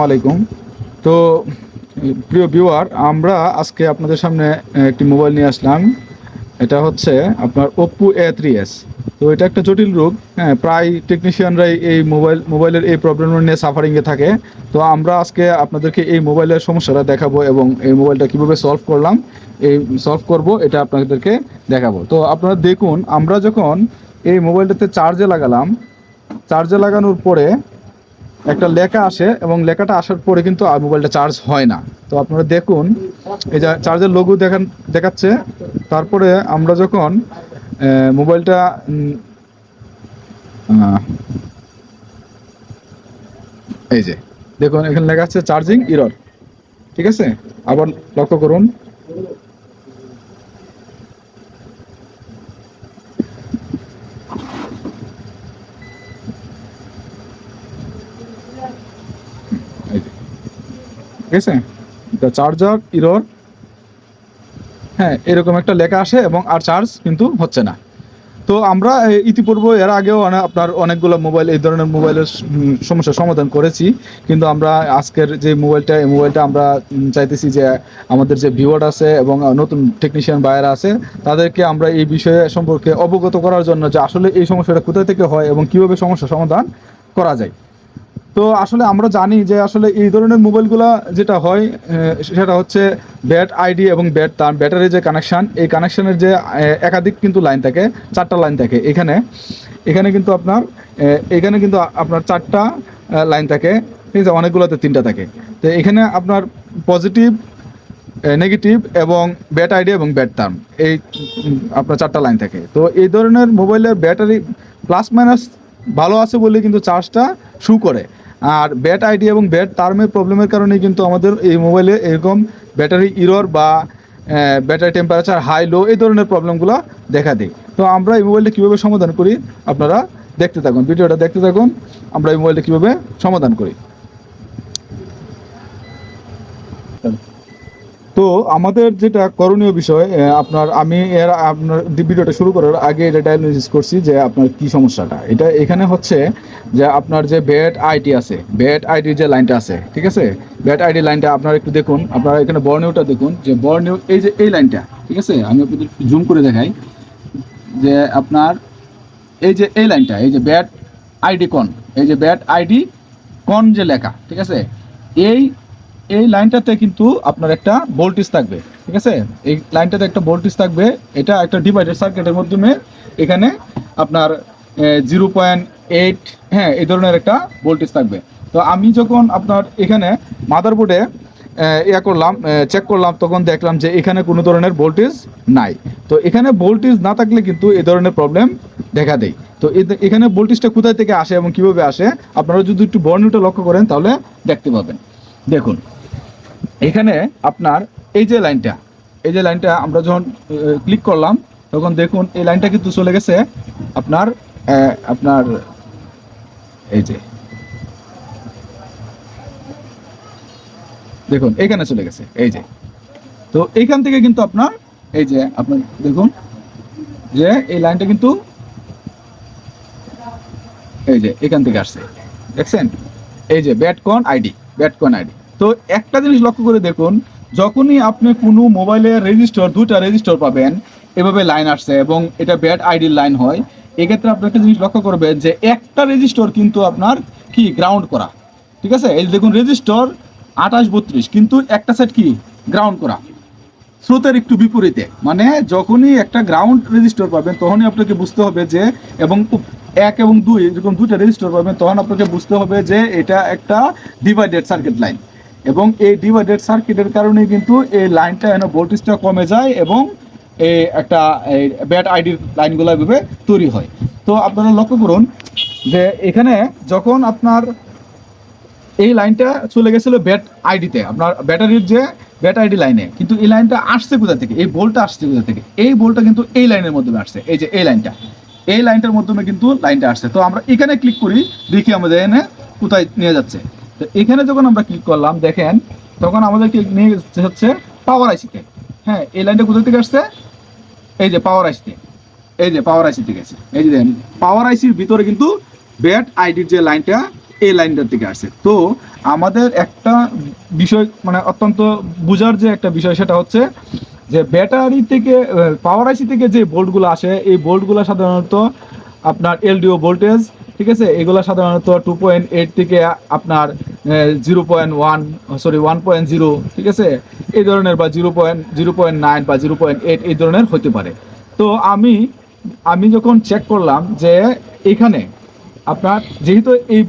আলাইকুম। তো প্রিয় ভিউয়ার, আমরা আজকে আপনাদের সামনে একটি মোবাইল নিয়ে আসলাম। এটা হচ্ছে আপনার Oppo A3s। তো এটা একটা জটিল রোগ। হ্যাঁ, প্রায় টেকনিশিয়ানরাই এই মোবাইলের এই প্রবলেম নিয়ে সাফারিংয়ে থাকে। তো আমরা আজকে আপনাদেরকে এই মোবাইলের সমস্যাটা দেখাবো এবং এই মোবাইলটা কীভাবে সলভ করব এটা আপনাদেরকে দেখাবো। তো আপনারা দেখুন, আমরা যখন এই মোবাইলটাতে চার্জে লাগানোর পরে একটা লেখা আসে এবং লেখাটা আসার পরে কিন্তু আর মোবাইলটা চার্জ হয় না। তো আপনারা দেখুন, এই যে চার্জের লোগো দেখাচ্ছে। তারপরে আমরা যখন মোবাইলটা এই যে দেখুন, এখানে লেখা আছে চার্জিং ইরর। ঠিক আছে, আবার লক্ষ্য করুন। এই যে, ঠিক আছে, দ্য চার্জার ইরর। হ্যাঁ, এরকম একটা লেখা আসে এবং আর চার্জ কিন্তু হচ্ছে না। তো আমরা ইতিপূর্বে এর আগেও আপনার অনেকগুলো মোবাইল, এই ধরনের মোবাইলের সমস্যার সমাধান করেছি। কিন্তু আমরা আজকের যে এই মোবাইলটা আমরা চাইতেছি যে আমাদের যে ভিউয়ার আছে এবং নতুন টেকনিশিয়ান ভাইয়েরা আছে, তাদেরকে আমরা এই বিষয়ে সম্পর্কে অবগত করার জন্য যে আসলে এই সমস্যাটা কোথা থেকে হয় এবং কীভাবে সমস্যার সমাধান করা যায়। তো আসলে আমরা জানি যে আসলে এই ধরনের মোবাইলগুলো যেটা হয় সেটা হচ্ছে ব্যাট আইডি এবং ব্যাটারির যে কানেকশান, এই কানেকশানের যে একাধিক কিন্তু লাইন থাকে, 4টা লাইন থাকে এখানে কিন্তু আপনার 4টা লাইন থাকে। ঠিক আছে, অনেকগুলোতে 3টা থাকে। তো এখানে আপনার পজিটিভ, নেগেটিভ এবং ব্যাট আইডি এবং ব্যাট টার্ম, এই আপনার 4টা লাইন থাকে। তো এই ধরনের মোবাইলের ব্যাটারি প্লাস মাইনাস ভালো আছে বলে কিন্তু চার্জটা শু করে। আর ব্যাট আইডি এবং ব্যাট টার্মের প্রবলেমের কারণে কিন্তু আমাদের এই মোবাইলে এরকম ব্যাটারি ইরর বা ব্যাটারি টেম্পারেচার হাই লো এই ধরনের প্রবলেমগুলো দেখা দেয়। তো আমরা এই মোবাইলটা কীভাবে সমাধান করি আপনারা ভিডিওটা দেখতে থাকুন, আমরা এই মোবাইলটা কীভাবে সমাধান করি। তো আমাদের যেটা করণীয় বিষয়, আমি আপনার ভিডিওটা শুরু করার আগে এটা ডায়াগনোসিস করছি যে আপনার কি সমস্যাটা। এখানে হচ্ছে যে আপনার যে ব্যাট আইডি আছে, ব্যাট আইডির যে লাইনটা আছে, ঠিক আছে, ব্যাট আইডি লাইনটা আপনারা একটু দেখুন। আপনারা এখানে বর্ণিউটা দেখুন, যে বর্ণিউ এই যে এই লাইনটা, ঠিক আছে, আমি আপনাদের জুম করে দেখাই যে আপনার এই যে এই লাইনটা, এই যে ব্যাট আইডি কন, এই যে ব্যাট আইডি কন যে লেখা, ঠিক আছে, এই এই লাইনটাতে কিন্তু আপনার একটা ভোল্টেজ থাকবে। ঠিক আছে, এই লাইনটাতে একটা ভোল্টেজ থাকবে। এটা একটা ডিভাইডার সার্কিটের মাধ্যমে এখানে আপনার 0.8, হ্যাঁ, এই ধরনের একটা ভোল্টেজ থাকবে। তো আমি যখন আপনার এখানে মাদারবোর্ডে চেক করলাম, তখন দেখলাম যে এখানে কোনো ধরনের ভোল্টেজ নাই। তো এখানে ভোল্টেজ না থাকলে কিন্তু এই ধরনের প্রবলেম দেখা দেয়। তো এখানে ভোল্টেজটা কোথায় থেকে আসে এবং কীভাবে আসে আপনারা যদি একটু বর্ণিউটা লক্ষ্য করেন তাহলে দেখতে পাবেন। দেখুন, এখানে আপনার এই যে লাইনটা আমরা যখন ক্লিক করলাম, তখন দেখুন এই লাইনটা কিন্তু চলে গেছে আপনার আপনার এই যে দেখুন এখানে চলে গেছে, এই যে। তো এইখান থেকে কিন্তু আপনার এই যে আপনার দেখুন যে এই লাইনটা কিন্তু এই যে এখান থেকে আসছে, দেখছেন, এই যে ব্যাটকন আইডি। তো একটা জিনিস লক্ষ্য করে দেখুন, যখনই আপনি কোনো মোবাইলের দুইটা রেজিস্টার পাবেন এভাবে লাইন আসছে এবং এটা ব্যাট আইডির লাইন হয়, এক্ষেত্রে আপনি একটা জিনিস লক্ষ্য করবেন যে একটা রেজিস্টার কিন্তু আপনার কি গ্রাউন্ড করা। ঠিক আছে, এই দেখুন রেজিস্টার 2832, কিন্তু একটা সেট কি গ্রাউন্ড করা, স্রোতের একটু বিপরীতে। মানে যখনই একটা গ্রাউন্ড রেজিস্টার পাবেন তখনই আপনাকে বুঝতে হবে যে, এবং 1 এবং 2 এরকম দুইটা রেজিস্টার পাবেন তখন আপনাকে বুঝতে হবে যে এটা একটা ডিভাইডেড সার্কিট লাইন। এবং এই ডিভাইডেড সার্কিটের কারণে কিন্তু এই লাইনটা ভোল্টেজটা কমে যায় এবং এই একটা ব্যাড আইডির লাইনগুলো এভাবে তৈরি হয়। তো আপনারা লক্ষ্য করুন যে এখানে যখন আপনার এই লাইনটা চলে গেছিল ব্যাট আইডিতে, আপনার ব্যাটারির যে ব্যাট আইডি লাইনে, কিন্তু এই লাইনটা আসছে কোথা থেকে, এই বোল্টটা আসছে কোথা থেকে, এই বোল্টটা কিন্তু এই লাইনের মাধ্যমে আসছে। এই যে এই লাইনটার মাধ্যমে কিন্তু লাইনটা আসছে। তো আমরা এখানে ক্লিক করি, দেখি আমাদের এখানে কোথায় নিয়ে যাচ্ছে। তো এখানে যখন আমরা ক্লিক করলাম দেখেন, তখন আমাদেরকে নিয়ে হচ্ছে পাওয়ার আইসিতে। হ্যাঁ, এই লাইনটা কোথা থেকে আসছে, এই যে পাওয়ার আইসিতে, এই যে পাওয়ার আইসি থেকে গেছে। এই যে দেখেন পাওয়ার আইসির ভিতরে কিন্তু ব্যাট আইডির যে লাইনটা এই লাইনটার থেকে আসছে। তো আমাদের একটা বিষয় মানে অত্যন্ত বোঝার যে একটা বিষয়, সেটা হচ্ছে যে ব্যাটারি থেকে পাওয়ার আইসি থেকে যে ভোল্টগুলো আসে, এই ভোল্টগুলো সাধারণত আপনার এলডিও ভোল্টেজ, ঠিক আছে, এগুলো সাধারণত 2.8 থেকে আপনার 0.1 সরি 1.0, ঠিক আছে, এই ধরনের, বা 0.9 বা 0.8 এই ধরনের হতে পারে। তো আমি যখন চেক করলাম যে এখানে আপনার যেহেতু এই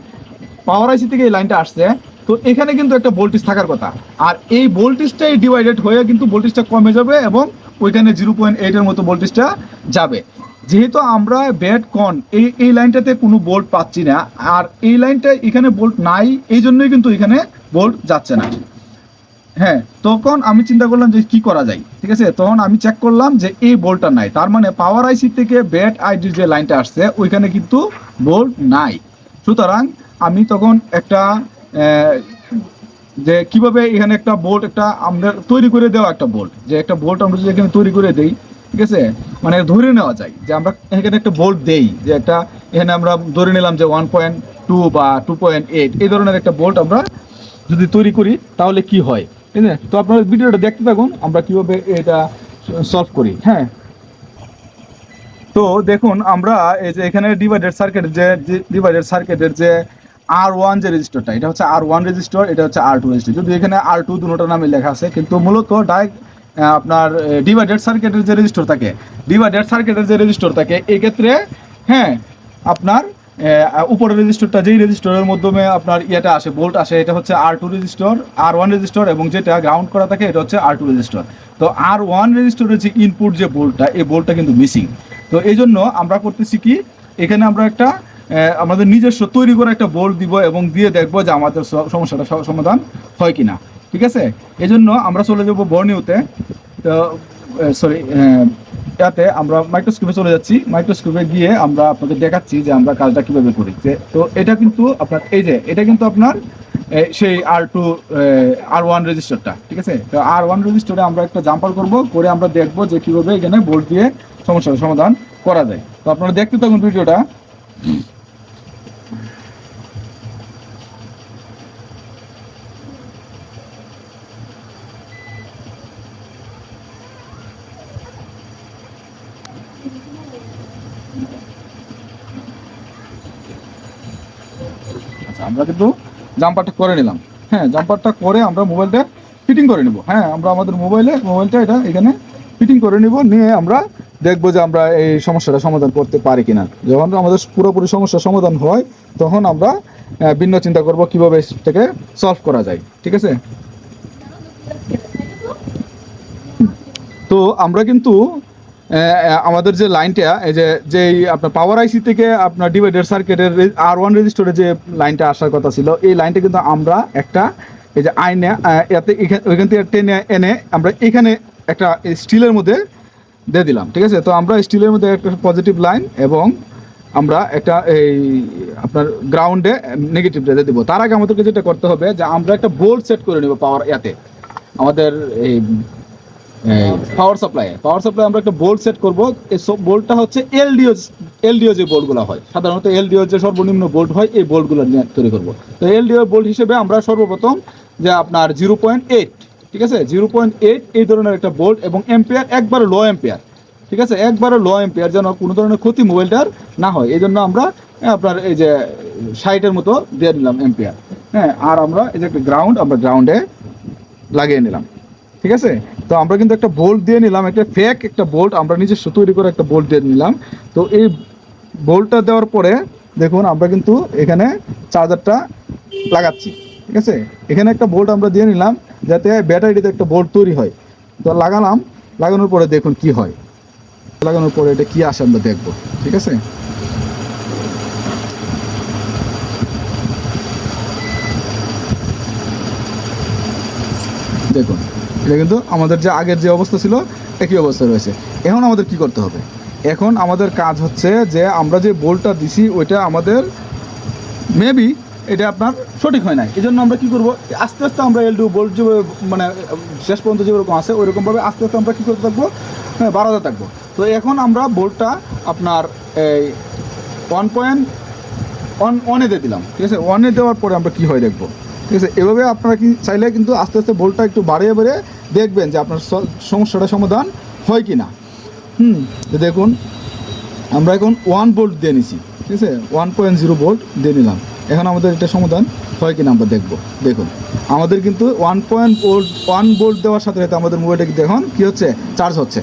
পাওয়ার আইসি থেকে এই লাইনটা আসছে, তো এখানে কিন্তু একটা ভোল্টেজ থাকার কথা, আর এই ভোল্টেজটাই ডিভাইডেড হয়ে কিন্তু ভোল্টেজটা কমে যাবে এবং ওইখানে 0.8 মতো ভোল্টেজটা যাবে। যেহেতু আমরা ব্যাড কন এই লাইনটাতে কোনো ভোল্ট পাচ্ছি না, আর এই লাইনটা এখানে ভোল্ট নাই, এই জন্যই কিন্তু এখানে ভোল্ট যাচ্ছে না। হ্যাঁ, তখন আমি চিন্তা করলাম যে কি করা যায়, ঠিক আছে। তখন আমি চেক করলাম যে এই ভোল্টটা নাই, তার মানে পাওয়ার আইসি থেকে ব্যাড আইডির যে লাইনটা আসছে ওইখানে কিন্তু ভোল্ট নাই। সুতরাং আমি তখন একটা যে কিভাবে এখানে একটা বোল্ট একটা আমরা তৈরি করে দেওয়া একটা বোল্ট, যে একটা বোল্ট আমরা যদি এখানে তৈরি করে দেই, ঠিক আছে, মানে ধরে নেওয়া যায় যে আমরা এখানে একটা বোল্ট দেই, যে একটা এখানে আমরা ধরে নিলাম যে 1.2 বা 2.8 এই ধরনের একটা বোল্ট আমরা যদি তৈরি করি তাহলে কি হয়, ঠিক আছে। তো আপনারা ভিডিওটা দেখতে থাকুন আমরা কিভাবে এটা সলভ করি। হ্যাঁ, তো দেখুন আমরা এই যে এখানে ডিভাইডেড সার্কিটের যে R1 যে রেজিস্টারটা, এটা হচ্ছে R1 রেজিস্টার, এটা হচ্ছে R2 রেজিস্টার। যদি এখানে R2 দুটোটার নামে লেখা আছে, কিন্তু মূলত ডাইরেক্ট আপনার ডিভাইডেড সার্কিটের যে রেজিস্টার থাকে এক্ষেত্রে, হ্যাঁ, আপনার উপরের রেজিস্টারটা যেই রেজিস্টারের মাধ্যমে আপনার ইয়েটা আসে ভোল্ট আসে, এটা হচ্ছে R2 রেজিস্টার, R1 রেজিস্টার, এবং যেটা গ্রাউন্ড করা থাকে এটা হচ্ছে R2 রেজিস্টার। তো R1 রেজিস্টারের যে ইনপুট যে ভোল্টটা, এই ভোল্টটা কিন্তু মিসিং। তো এই জন্য আমরা করতেছি কি, এখানে আমরা একটা আমাদের নিজস্ব তৈরি করে একটা বোল্ট দিব এবং দিয়ে দেখবো যে আমাদের সমস্যাটা সমাধান হয় কিনা, ঠিক আছে। এই জন্য আমরা চলে যাবো বর্নিওতে, তো সরি ইয়াতে আমরা মাইক্রোস্কোপে চলে যাচ্ছি। মাইক্রোস্কোপে গিয়ে আমরা আপনাদের দেখাচ্ছি যে আমরা কাজটা কীভাবে করি। তো এটা কিন্তু আপনার এই যে এটা কিন্তু আপনার সেই R1 রেজিস্টারটা, ঠিক আছে। তো R1 রেজিস্টারে আমরা একটা জাম্পার করব, করে আমরা দেখবো যে কীভাবে এখানে বোল্ট দিয়ে সমস্যার সমাধান করা যায়। তো আপনারা দেখতে থাকুন ভিডিওটা। আচ্ছা, আমরা কিন্তু জাম্পারটা করে নিলাম। হ্যাঁ, জাম্পারটা করে আমরা মোবাইলটা ফিটিং করে নিব। হ্যাঁ, আমরা আমাদের মোবাইলটা এটা এখানে ফিটিং করে নিব, নিয়ে আমরা দেখবো যে আমরা এই সমস্যাটা সমাধান করতে পারি কিনা। যখন আমাদের পুরোপুরি সমস্যার সমাধান হয় তখন আমরা ভিন্ন চিন্তা করব কিভাবে সেটাকে সলভ করা যায়, ঠিক আছে। তো আমরা কিন্তু আমাদের যে লাইনটা এই যে আপনার পাওয়ার আইসি থেকে আপনার ডিভাইডার সার্কিটের R1 রেজিস্টারে যে লাইনটা আসার কথা ছিল, এই লাইনটা কিন্তু আমরা একটা এই যে আইনে এতে ওইখান থেকে টেনে এনে আমরা এখানে একটা স্টিলের মধ্যে দিয়ে দিলাম, ঠিক আছে। তো আমরা স্টিলের মধ্যে একটা পজিটিভ লাইন এবং আমরা একটা এই আপনার গ্রাউন্ডে নেগেটিভ দিয়ে দেবো। তার আগে আমাদেরকে যেটা করতে হবে যে আমরা একটা বোল্ট সেট করে নেব পাওয়ার ইয়াতে, আমাদের এই পাওয়ার সাপ্লাই আমরা একটা বোল্ট সেট করবো। এই বোল্টটা হচ্ছে এলডিও যে বোল্টগুলো হয়, সাধারণত এলডিও যে সর্বনিম্ন বোল্ট হয়, এই বোল্টগুলো নিয়ে তৈরি করবো। তো এলডিও বোল্ট হিসেবে আমরা সর্বপ্রথম যে আপনার 0.8, ঠিক আছে, 0.8 এই ধরনের একটা বোল্ট, এবং এম্পিয়ার একবারে লো এম্পিয়ার, ঠিক আছে, একবারে লো এম্পিয়ার, যেন কোনো ধরনের ক্ষতি মোবাইলটার না হয়। এই জন্য আমরা আপনার এই যে 60-এর মতো দিয়ে নিলাম এম্পিয়ার। হ্যাঁ, আর আমরা এই যে একটা আমরা গ্রাউন্ডে লাগিয়ে নিলাম, ঠিক আছে। তো আমরা কিন্তু একটা বোল্ট দিয়ে নিলাম, একটা ফেক একটা বোল্ট আমরা নিজস্ব তৈরি করে একটা বোল্ট দিয়ে নিলাম। তো এই বোল্টটা দেওয়ার পরে দেখুন আমরা কিন্তু এখানে চার্জারটা লাগাচ্ছি, ঠিক আছে। এখানে একটা বোল্ট আমরা দিয়ে নিলাম যাতে ব্যাটারিতে একটা বোল্ট তৈরি হয়। তো লাগানোর পরে দেখুন কি হয়, লাগানোর পরে এটা কি আসে আমরা দেখবো, ঠিক আছে। দেখুন এটা কিন্তু আমাদের যে আগের যে অবস্থা ছিল একই অবস্থা রয়েছে। এখন আমাদের কি করতে হবে, এখন আমাদের কাজ হচ্ছে যে আমরা যে বোল্টটা দিছি ওইটা আমাদের মেবি এটা আপনার সঠিক হয় না। এই জন্য আমরা কী করবো, আস্তে আস্তে আমরা এলডিও বোল্ট যে মানে শেষ পর্যন্ত যেরকম আছে ওইরকমভাবে আস্তে আস্তে আমরা কী করতে থাকবো, বাড়াতে থাকবো। তো এখন আমরা বোল্টটা আপনার এই অনে দিয়ে দিলাম, ঠিক আছে। অনে দেওয়ার পরে আমরা কী হয় দেখবো, ঠিক আছে। এভাবে আপনারা কি চাইলে কিন্তু আস্তে আস্তে ভোল্টটা একটু বাড়িয়ে বাড়িয়ে দেখবেন যে আপনার সমস্যাটা সমাধান হয় কি না। দেখুন আমরা এখন 1 ভোল্ট দিয়ে নিছি, ঠিক আছে, 1.0 ভোল্ট দিয়ে নিলাম। এখন আমাদের এটা সমাধান হয় কিনা আমরা দেখব। দেখুন আমাদের কিন্তু 1 ভোল্ট দেওয়ার সাথে সাথে আমাদের মোবাইলটা কিন্তু এখন কী হচ্ছে, চার্জ হচ্ছে,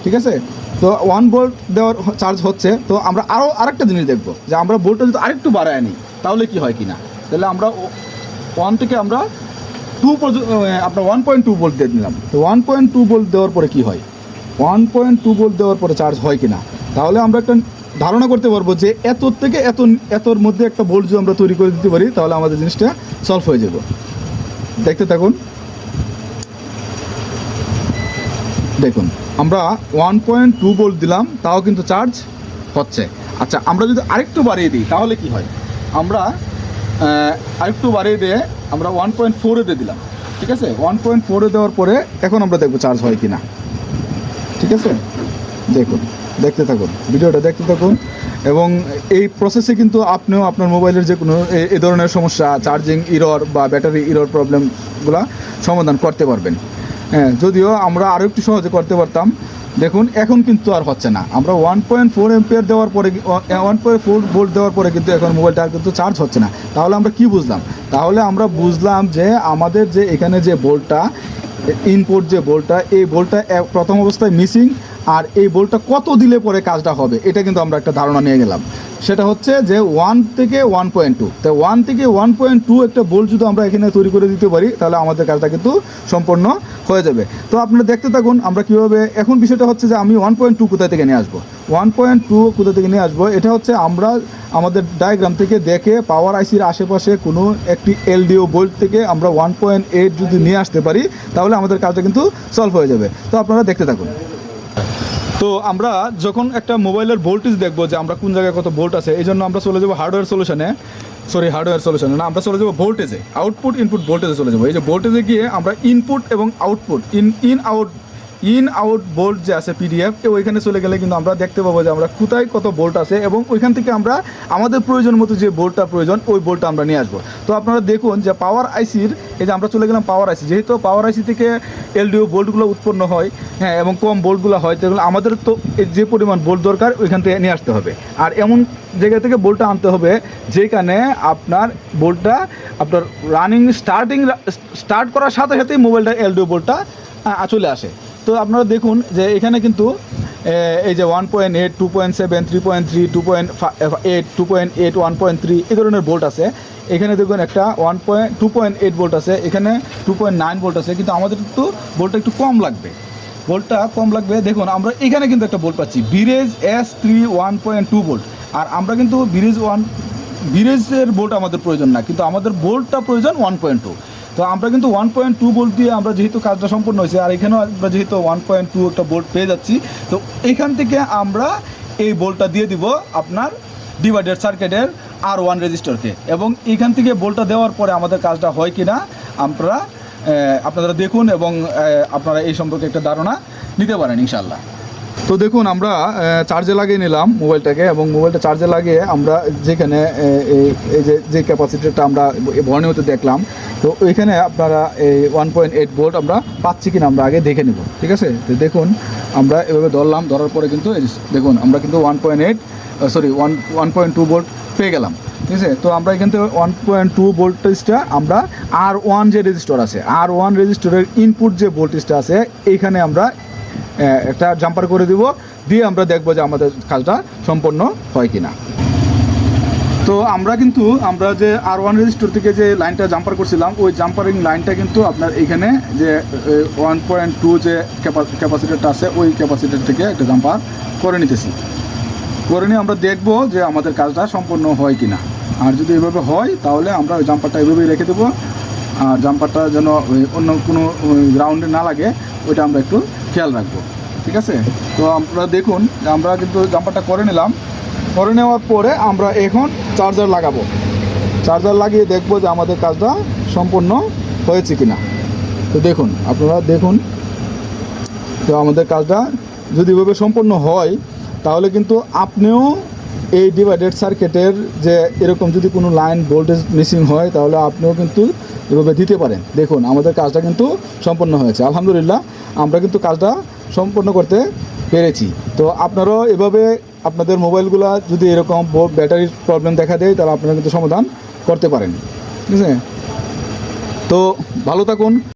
ঠিক আছে। তো 1 ভোল্ট দেওয়ার চার্জ হচ্ছে। তো আমরা আরেকটা জিনিস দেখব যে আমরা ভোল্টটা যদি আরেকটু বাড়ায় নিই তাহলে কি হয় কিনা। তাহলে আমরা 1 থেকে আমরা 2 পর্যন্ত আপনার 1.2 ভোল্ট দিয়ে নিলাম। তো 1.2 ভোল্ট দেওয়ার পরে কি হয়, 1.2 ভোল্ট দেওয়ার পরে চার্জ হয় কিনা, তাহলে আমরা একটা ধারণা করতে পারবো যে এতর থেকে এতর মধ্যে একটা ভোল্ট যদি আমরা তৈরি করে দিতে পারি তাহলে আমাদের জিনিসটা সলভ হয়ে যাবে। দেখতে থাকুন। দেখুন আমরা 1.2 ভোল্ট দিলাম, তাও কিন্তু চার্জ হচ্ছে। আচ্ছা আমরা যদি আরেকটু বাড়িয়ে দিই তাহলে কি হয়, আমরা আরেকটু বাড়িয়ে দিয়ে আমরা 1.4 দিয়ে দিলাম, ঠিক আছে। 1.4 দেওয়ার পরে এখন আমরা দেখবো চার্জ হয় কি না, ঠিক আছে। দেখুন দেখতে থাকুন, ভিডিওটা দেখতে থাকুন। এবং এই প্রসেসে কিন্তু আপনিও আপনার মোবাইলের যে কোনো এই ধরনের সমস্যা, চার্জিং ইরর বা ব্যাটারি ইরর প্রবলেমগুলো সমাধান করতে পারবেন। হ্যাঁ, যদিও আমরা আরও একটু সহজে করতে পারতাম। দেখুন এখন কিন্তু আর হচ্ছে না। আমরা 1.4 অ্যাম্পিয়ার দেওয়ার পরে 1.4 ভোল্ট দেওয়ার পরে কিন্তু এখন মোবাইলটা আর কিন্তু চার্জ হচ্ছে না। তাহলে আমরা কি বুঝলাম, তাহলে আমরা বুঝলাম যে আমাদের যে এখানে যে ভোল্টটা ইনপুট যে ভোল্টটা, এই ভোল্টটা প্রথম অবস্থায় মিসিং। আর এই ভোল্টটা কত দিলে পরে কাজটা হবে এটা কিন্তু আমরা একটা ধারণা নিয়ে গেলাম। সেটা হচ্ছে যে 1 থেকে 1.2, তো 1 থেকে 1.2 একটা ভোল্ট যদি আমরা এখানে তৈরি করে দিতে পারি তাহলে আমাদের কাজটা কিন্তু সম্পূর্ণ হয়ে যাবে। তো আপনারা দেখতে থাকুন আমরা কীভাবে। এখন বিষয়টা হচ্ছে যে আমি 1.2 কোথা থেকে নিয়ে আসবো, 1.2 কোথা থেকে নিয়ে আসবো, এটা হচ্ছে আমরা আমাদের ডায়াগ্রাম থেকে দেখে পাওয়ার আইসির আশেপাশে কোনো একটি এলডিও ভোল্ট থেকে আমরা 1.8 যদি নিয়ে আসতে পারি তাহলে আমাদের কাজটা কিন্তু সলভ হয়ে যাবে। তো আপনারা দেখতে থাকুন। তো আমরা যখন একটা মোবাইলের ভোল্টেজ দেখবো যে আমরা কোন জায়গায় কত ভোল্ট আছে, এই জন্য আমরা চলে যাবো হার্ডওয়্যার সলিউশনে না, আমরা চলে যাবো ভোল্টেজে, আউটপুট ইনপুট ভোল্টেজে চলে যাবো। এই যে ভোল্টেজে গিয়ে আমরা ইনপুট এবং আউটপুট ইন আউট ভোল্ট যে আছে পিডিএফ, ওইখানে চলে গেলে কিন্তু আমরা দেখতে পাবো যে আমরা কোথায় কত ভোল্ট আছে এবং ওইখান থেকে আমরা আমাদের প্রয়োজন মতো যে ভোল্টটা প্রয়োজন ওই ভোল্টটা আমরা নিয়ে আসবো। তো আপনারা দেখুন যে পাওয়ার আইসির এই যে আমরা চলে গেলাম পাওয়ার আইসি, যেহেতু পাওয়ার আইসি থেকে এলডিও ভোল্টগুলো উৎপন্ন হয়, হ্যাঁ, এবং কম ভোল্টগুলো হয়, সেগুলো আমাদের তো যে পরিমাণ ভোল্ট দরকার ওইখান থেকে নিয়ে আসতে হবে। আর এমন জায়গা থেকে ভোল্টটা আনতে হবে যেখানে আপনার ভোল্টটা আপনার স্টার্ট করার সাথে সাথেই মোবাইলটা এলডিও ভোল্টটা চলে আসে। তো আপনারা দেখুন যে এখানে কিন্তু এই যে 1.8, 2.7, 3.3, 2.8, 2.8, 1.3 এই ধরনের ভোল্ট আছে। এখানে দেখুন একটা 2.8 ভোল্ট আছে, এখানে 2.9 ভোল্ট আছে, কিন্তু আমাদের একটু ভোল্টটা একটু কম লাগবে, ভোল্টটা কম লাগবে। দেখুন আমরা এখানে কিন্তু একটা ভোল্ট পাচ্ছি বিরেজ S3 1.2 ভোল্ট। আর আমরা কিন্তু বিরেজের ভোল্ট আমাদের প্রয়োজন না, কিন্তু আমাদের ভোল্টটা প্রয়োজন 1.2। তো আমরা কিন্তু 1.2 ভোল্ট দিয়ে আমরা যেহেতু কাজটা সম্পূর্ণ হয়েছে, আর এখানেও আমরা যেহেতু 1.2 একটা ভোল্ট পেয়ে যাচ্ছি, তো এইখান থেকে আমরা এই ভোল্টটা দিয়ে দিব আপনার ডিভাইডার সার্কিটের R1 রেজিস্টরকে। এবং এইখান থেকে ভোল্টটা দেওয়ার পরে আমাদের কাজটা হয় কি না আপনারা দেখুন এবং আপনারা এই সম্পর্কে একটা ধারণা নিতে পারেন ইনশাআল্লাহ। তো দেখুন আমরা চার্জে লাগিয়ে নিলাম মোবাইলটাকে, এবং মোবাইলটা চার্জে লাগিয়ে আমরা যেখানে এই যে ক্যাপাসিটিটা আমরা বর্ণিত দেখলাম, তো ওইখানে আপনারা এই 1.8 ভোল্ট আমরা পাচ্ছি কিনা আমরা আগে দেখে নেব, ঠিক আছে। তো দেখুন আমরা এভাবে ধরার পরে কিন্তু দেখুন আমরা কিন্তু 1.2 ভোল্ট পেয়ে গেলাম, ঠিক আছে। তো আমরা এখান থেকে 1.2 ভোল্টেজটা আমরা R1 যে রেজিস্টর আছে, R1 রেজিস্টরের ইনপুট যে ভোল্টেজটা আছে এইখানে আমরা একটা জাম্পার করে দিব, দিয়ে আমরা দেখবো যে আমাদের কাজটা সম্পন্ন হয় কি না। তো আমরা যে R1 রেজিস্টর থেকে যে লাইনটা জাম্পার করছিলাম ওই জাম্পারিং লাইনটা কিন্তু আপনার এইখানে যে 1.2 যে ক্যাপাসিটারটা আছে ওই ক্যাপাসিটার থেকে একটা জাম্পার করে নিতেছি। করে নিয়ে আমরা দেখব যে আমাদের কাজটা সম্পন্ন হয় কি না। আর যদি এভাবে হয় তাহলে আমরা ওই জাম্পারটা এভাবেই রেখে দেবো, আর জাম্পারটা যেন অন্য কোনো গ্রাউন্ডে না লাগে ওইটা আমরা একটু খেয়াল রাখবো, ঠিক আছে। তো আপনারা দেখুন আমরা কিন্তু জাম্পারটা করে নিলাম। করে নেওয়ার পরে আমরা এখন চার্জার লাগাবো, চার্জার লাগিয়ে দেখবো যে আমাদের কাজটা সম্পূর্ণ হয়েছে কিনা। তো দেখুন আপনারা দেখুন, তো আমাদের কাজটা যদি এভাবে সম্পূর্ণ হয় তাহলে কিন্তু আপনিও এই ডিভাইডেড সার্কিটের যে এরকম যদি কোনো লাইন ভোল্টেজ মিসিং হয় তাহলে আপনিও কিন্তু এভাবে দিতে পারেন। দেখুন আমাদের কাজটা কিন্তু সম্পন্ন হয়েছে, আলহামদুলিল্লাহ আমরা কিন্তু কাজটা সম্পন্ন করতে পেরেছি। তো আপনারাও এভাবে আপনাদের মোবাইলগুলো যদি এরকম ব্যাটারির প্রবলেম দেখা দেয় তাহলে আপনারা কিন্তু সমাধান করতে পারেন, ঠিক আছে? তো ভালো থাকুন।